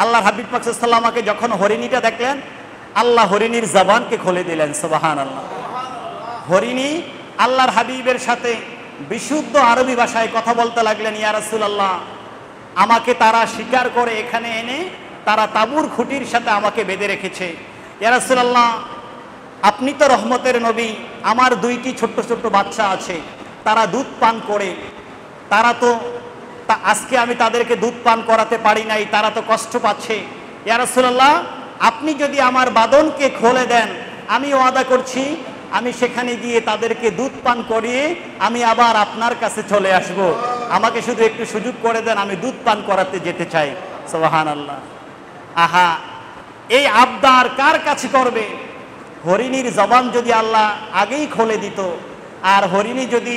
আল্লাহর হাবিব পাক সাল্লাল্লাহু আলাইহি ওয়াসাল্লামকে যখন হরিণীটা দেখলেন, আল্লাহ হরিণীর জবানকে খুলে দিলেন। সুবহানাল্লাহ। হরিণী আল্লাহর হাবিবের সাথে বিশুদ্ধ আরবি ভাষায় কথা বলতে লাগলেন, ইয়া রাসূলুল্লাহ, আমাকে তারা শিকার করে এখানে এনে তারা তাঁবুর খুঁটির সাথে আমাকে বেঁধে রেখেছে। ইয়া রাসূলুল্লাহ, আপনি তো রহমতের নবী, আমার দুইটি ছোট্ট ছোট্ট বাচ্চা আছে, তারা দুধ পান করে, তারা তো আজকে আমি তাদেরকে দুধ পান করাতে পারি নাই, তারা তো কষ্ট পাচ্ছে। ইয়া রাসূলুল্লাহ, আপনি যদি আমার বাঁধনকে খুলে দেন, আমি ওয়াদা করছি আমি সেখানে গিয়ে তাদেরকে দুধ পান করিয়ে আমি আবার আপনার কাছে চলে আসব। আমাকে শুধু একটু সুযোগ করে দেন, আমি দুধ পান করাতে যেতে চাই। সুবহানাল্লাহ। আহা, এই আবদার কার কাছে করবে? হরিণীর জবান যদি আল্লাহ আগেই খুলে দিত, আর হরিণী যদি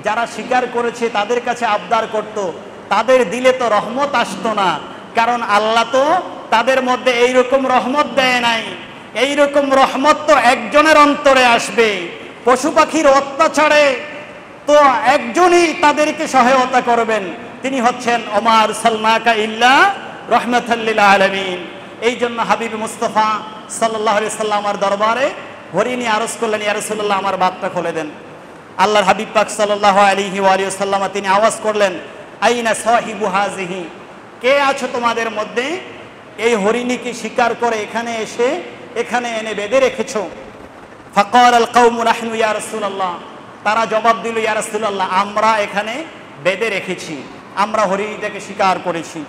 যারা স্বীকার করেছে তাদের কাছে আবদার করত, তাদের দিলে তো রহমত আসতো না। কারণ আল্লাহ তো তাদের মধ্যে এইরকম রহমত দেয় নাই। এইরকম রহমত তো একজনের অন্তরে আসবে। পশু পাখির অত্যাচারে তো একজনই তাদেরকে সহায়তা করবেন, তিনি হচ্ছেন ওমা আরসালনাকা ইল্লা রাহমাতাল লিল আলামিন। এই জন্য হাবিব মুস্তাফা সাল্লাল্লাহু আলাইহি সাল্লামের দরবারে হরিণী আরজ করলেন, ইয়া রাসূলুল্লাহ, আমার বাতটা খুলে দেন। আল্লাহর হাবিব পাক সাল্লাল্লাহু আলাইহি ওয়া আলিহি ওয়াসাল্লাম তিনি আওয়াজ করলেন, আইনা সাহিবু হাযিহি, কে আছো তোমাদের মধ্যে এই হরিণীকে শিকার করে এখানে এনে বেঁধে রেখেছো? ফাকাল আল কওমু নাহনু ইয়া রাসূলুল্লাহ, তারা জবাব দিল, ইয়া রাসূলুল্লাহ, আমরা এখানে বেঁধে রেখেছি, আমরা হরিণীটাকে শিকার করেছি।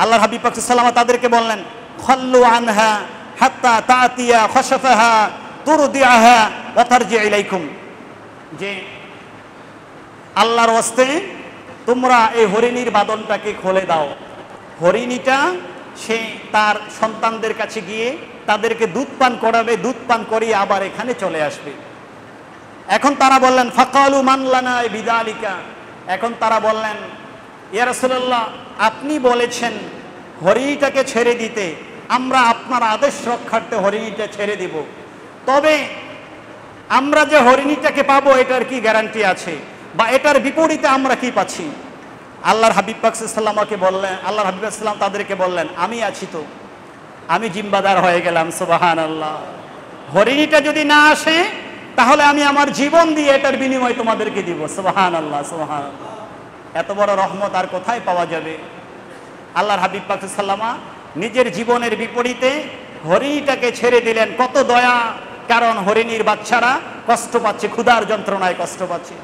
আল্লাহর হাবিব পাক সাল্লাল্লাহু আলাইহি ওয়াসাল্লাম তাদেরকে বললেন, খাল্লু আনহা হাত্তা তাতিয়া খাশাফাহা তুরদিআহা ওয়া তারজি ইলাইকুম, যে আল্লাহর ওয়াস্তে তোমরা এই হরিণীর বাঁধনটাকে খুলে দাও। হরিণীটা সে তার সন্তানদের কাছে গিয়ে তাদেরকে দুধ পান করাবে, দুধ পান করিয়ে আবার এখানে চলে আসবে। এখন তারা বললেন, ফাকালু মান লানা বিযালিকা, এখন তারা বললেন, ইয়া রাসূলুল্লাহ, আপনি বলেছেন হরিণীটাকে ছেড়ে দিতে, আমরা আপনার আদেশ রক্ষার্থে হরিণীটা ছেড়ে দিব, তবে আমরা যে হরিণীটাকে পাবো এটার কি গ্যারান্টি আছে, বা এটার বিপরীতে আমরা কি পাচ্ছি? আল্লাহর হাবিব পাক সাল্লাল্লাহু আলাইহি ওয়াসাল্লামকে বললেন, আল্লাহর হাবিব সাল্লাল্লাহু আলাইহি ওয়াসাল্লাম তাদেরকে বললেন, আমি আছি তো, আমি জিম্মাদার হয়ে গেলাম। সুবহানাল্লাহ। হরিণীটা যদি না আসে তাহলে আমি আমার জীবন দিয়ে এটার বিনিময় তোমাদেরকে দিব। সুবহানাল্লাহ, সুবহানাল্লাহ। এত বড় রহমত আর কোথায় পাওয়া যাবে? আল্লাহর হাবিব পাক সাল্লাল্লাহু আলাইহি ওয়াসাল্লাম নিজের জীবনের বিপরীতে হরিণীটাকে ছেড়ে দিলেন। কত দয়া! কারণ হরিণীর বাচ্চারা কষ্ট পাচ্ছে, ক্ষুধার যন্ত্রণায় কষ্ট পাচ্ছে।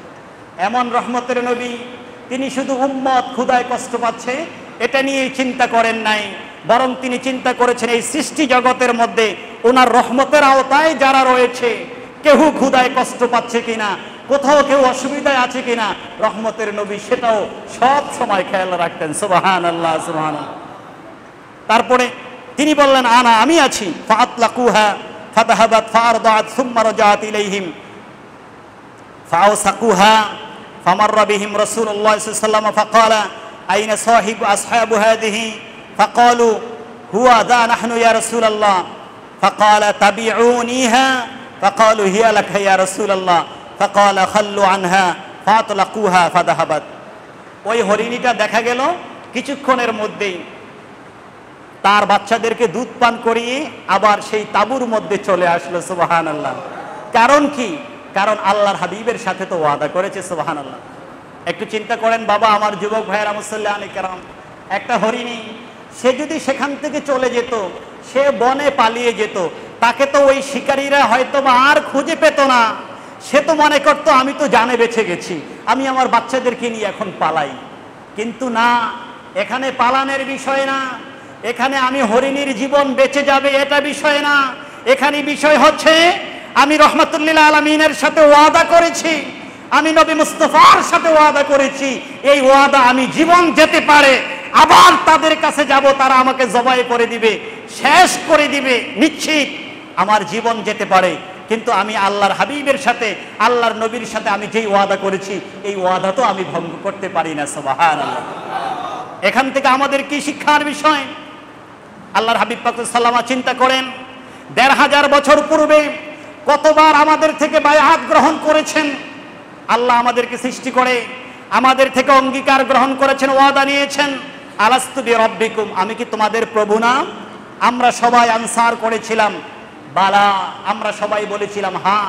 এমন রহমতের নবী, তিনি শুধু উম্মত ক্ষুধায় কষ্ট পাচ্ছে এটা নিয়ে চিন্তা করেন নাই, বরং তিনি চিন্তা করেছেন এই সৃষ্টি জগতের মধ্যে ওনার রহমতের আওতায় যারা রয়েছে, কেউ ক্ষুধায় কষ্ট পাচ্ছে কিনা, কোথাও কেউ অসুবিধায় আছে কিনা, রহমতের নবী সেটাও সব সময় খেয়াল রাখতেন। সুবহানাল্লাহ, সুবহানাল্লাহ। তারপরে তিনি বললেন, আমি আছি। ফাআতলাকুহা ফাযাহাবাত ফারদাত সুম্মা রাজাআত ইলাইহিম ফাআওসাকুহা ফামাররা বিহিম রাসূলুল্লাহ সাল্লাল্লাহু আলাইহি ওয়াসাল্লাম ফাকালা আইনা সাহিবু আসহাবু হাযিহি ফাকালু হুয়া দা নাহনু ইয়া রাসূলুল্লাহ ফাকালা তাবিউনিহা ফাকালু হিয়া লাকা ইয়া রাসূলুল্লাহ ফাকালা খাল্লু আনহা ফাআতলাকুহা ফাযাহাবাত। ওই হরিণীটা দেখা গেল কিছুক্ষণের মধ্যেই তার বাচ্চাদেরকে দুধ পান করিয়ে আবার সেই তাঁবুর মধ্যে চলে আসলো। সুবহানাল্লাহ। কারণ কি? কারণ আল্লাহর হাবিবের সাথে তো ওয়াদা করেছে। সুবহানাল্লাহ। একটু চিন্তা করেন বাবা, আমার যুবক ভাইয়েরা মুসল্লি আলাইহিস সালাম, একটা হরিণী সে যদি সেখান থেকে চলে যেত, সে বনে পালিয়ে যেত, তাকে তো ওই শিকারীরা হয়তো বা আর খুঁজে পেত না। সে তো মনে করতো আমি তো জানে বেঁচে গেছি, আমি আমার বাচ্চাদেরকে নিয়ে এখন পালাই। কিন্তু না, এখানে পালানের বিষয় না, এখানে আমি হরিণীর জীবন বেঁচে যাবে এটা বিষয় না। এখানে বিষয় হচ্ছে আমি রহমাতুল লিল আলামিনের সাথে ওয়াদা করেছি, আমি নবী মুস্তাফার সাথে ওয়াদা করেছি, এই ওয়াদা আমি জীবন যেতে পারে আবার তাদের কাছে যাব, তারা আমাকে জবাই করে দিবে, শেষ করে দিবে, নিশ্চিত আমার জীবন যেতে পারে, কিন্তু আমি আল্লাহর হাবিবের সাথে, আল্লাহর নবীর সাথে আমি যেই ওয়াদা করেছি এই ওয়াদা তো আমি ভঙ্গ করতে পারি না। সুবহানাল্লাহ। এখান থেকে আমাদের কি শিক্ষার বিষয়? আল্লাহর হাবিব পাক সাল্লাল্লাহু আলাইহি ওয়াসাল্লাম চিন্তা করেন, ১৫০০ বছর পূর্বে কতবার আমাদের থেকে বায়াত গ্রহণ করেছেন। আল্লাহ আমাদেরকে সৃষ্টি করে আমাদের থেকে অঙ্গীকার গ্রহণ করেছেন, ওয়াদা নিয়েছেন, আলাস্তু বিরাব্বিকুম, আমি কি তোমাদের প্রভু না? আমরা সবাই আনসার করেছিলাম বালা, আমরা সবাই বলেছিলাম হ্যাঁ,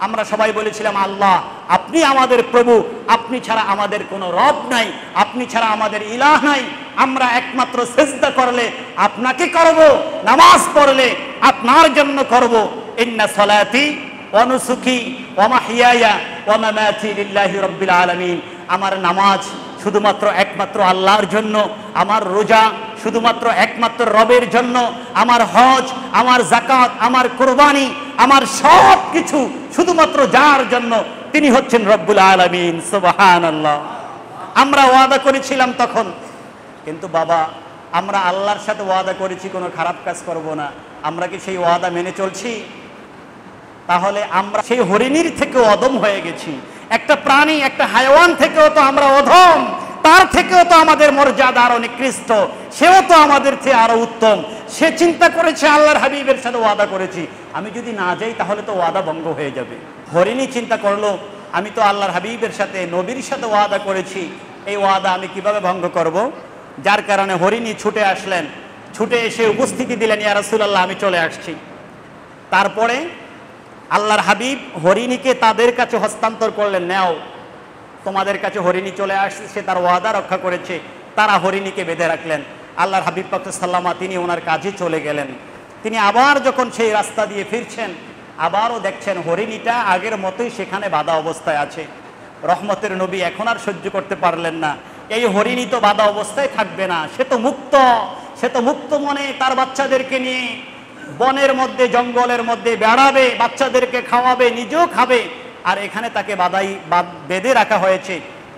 আমরা সবাই বলেছিলাম আল্লাহ আপনি আমাদের প্রভু, আপনি ছাড়া আমাদের কোনো রব নাই, আপনি ছাড়া আমাদের ইলাহ নাই, আমরা একমাত্র সিজদা করলে আপনাকে করব, নামাজ পড়লে আপনার জন্য করব। ইন্না সলাতি ওয়া নুসুকি ওয়া মাহইয়ায়া ওয়া মামাতি লিল্লাহি রাব্বিল আলামিন, আমার নামাজ শুধুমাত্র একমাত্র আল্লাহর জন্য, আমার রোজা শুধুমাত্র একমাত্র রবের জন্য, আমার হজ, আমার যাকাত, আমার কুরবানি, আমার সব কিছু শুধুমাত্র যার জন্য, তিনি হচ্ছেন রব্বুল আলামিন। সুবহানাল্লাহ। আমরা ওয়াদা করেছিলাম তখন, কিন্তু বাবা আমরা আল্লাহর সাথে ওয়াদা করেছি কোনো খারাপ কাজ করব না, আমরা কি সেই ওয়াদা মেনে চলছি? তাহলে আমরা সেই হরিণীর থেকেও অদম হয়ে গেছি, একটা প্রাণী, একটা হায়াওয়ান থেকেও তো আমরা অধম, তার থেকেও তো আমাদের মর্যাদা আরো নিকৃষ্ট, সেও তো আমাদের থেকে আরো উত্তম। সে চিন্তা করেছে আল্লাহর হাবিবের সাথে ওয়াদা করেছি, আমি যদি না যাই তাহলে তো ওয়াদা ভঙ্গ হয়ে যাবে। হরিণী চিন্তা করলো আমি তো আল্লাহর হাবিবের সাথে, নবীর সাথে ওয়াদা করেছি, এই ওয়াদা আমি কিভাবে ভঙ্গ করব? যার কারণে হরিণী ছুটে আসলেন, ছুটে এসে উপস্থিতি দিলেন, ইয়া রাসূলুল্লাহ আমি চলে আসছি। তারপরে আল্লাহর হাবিব হরিণীকে তাদের কাছে হস্তান্তর করলেন, নাও তোমাদের কাছে হরিণী চলে আসছে, সে তার ওয়াদা রক্ষা করেছে। তারা হরিণীকে বেঁধে রাখলেন। আল্লাহর হাবিব পাক সাল্লাল্লাহু তিনি ওনার কাজে চলে গেলেন। তিনি আবার যখন সেই রাস্তা দিয়ে ফিরছেন, আবারও দেখছেন হরিণীটা আগের মতোই সেখানে বাঁধা অবস্থায় আছে। রহমতের নবী এখন আর সহ্য করতে পারলেন না, এই হরিণী তো বাঁধা অবস্থায় থাকবে না, সে তো মুক্ত, সে তো মুক্ত মনে তার বাচ্চাদেরকে নিয়ে বনের মধ্যে, জঙ্গলের মধ্যে বেড়াবে, বাচ্চাদেরকে খাওয়াবে, নিজেও খাবে, আর এখানে তাকে বেঁধে রাখা হয়েছে।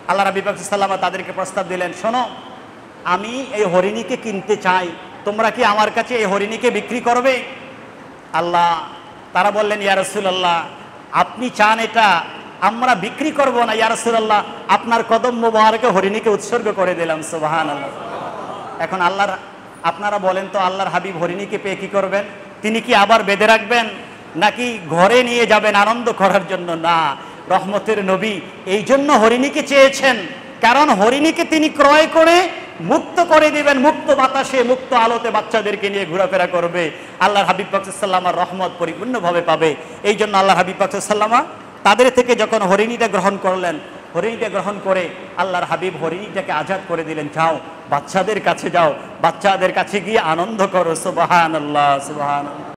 আল্লাহ রাব্বুল পাক সাল্লাল্লাহু তাদেরকে প্রস্তাব দিলেন, শোনো আমি এই হরিণীকে কিনতে চাই, তোমরা কি আমার কাছে এই হরিণীকে বিক্রি করবে? তারা বললেন, ইয়া রাসূলুল্লাহ আপনি চান এটা, আমরা বিক্রি করব না, ইয়া রাসূলুল্লাহ আপনার কদম মোবারকে হরিণীকে উৎসর্গ করে দিলাম। সুবহানাল্লাহ। এখন আপনারা বলেন তো আল্লাহর হাবিব হরিণীকে পেয়ে কি করবেন? তিনি কি আবার বেঁধে রাখবেন নাকি ঘরে নিয়ে যাবেন আনন্দ করার জন্য? না, রহমতের নবী এই জন্য হরিণীকে চেয়েছেন, কারণ হরিণীকে তিনি ক্রয় করে মুক্ত করে দিবেন, মুক্ত বাতাসে, মুক্ত আলোতে বাচ্চাদেরকে নিয়ে ঘোরাফেরা করবে, আল্লাহর হাবিব পাক সাল্লাল্লাহু আলাইহি রহমত পরিপূর্ণভাবে পাবে। এই জন্য আল্লাহর হাবিব পাক সাল্লাল্লাহু আলাইহি তাদের থেকে যখন হরিণীটা গ্রহণ করলেন, হরিণীটা গ্রহণ করে আল্লাহর হাবিব হরিণীটাকে আজাদ করে দিলেন, যাও বাচ্চাদের কাছে যাও, বাচ্চাদের কাছে গিয়ে আনন্দ করো। সুবহানাল্লাহ, সুবহানাল্লাহ।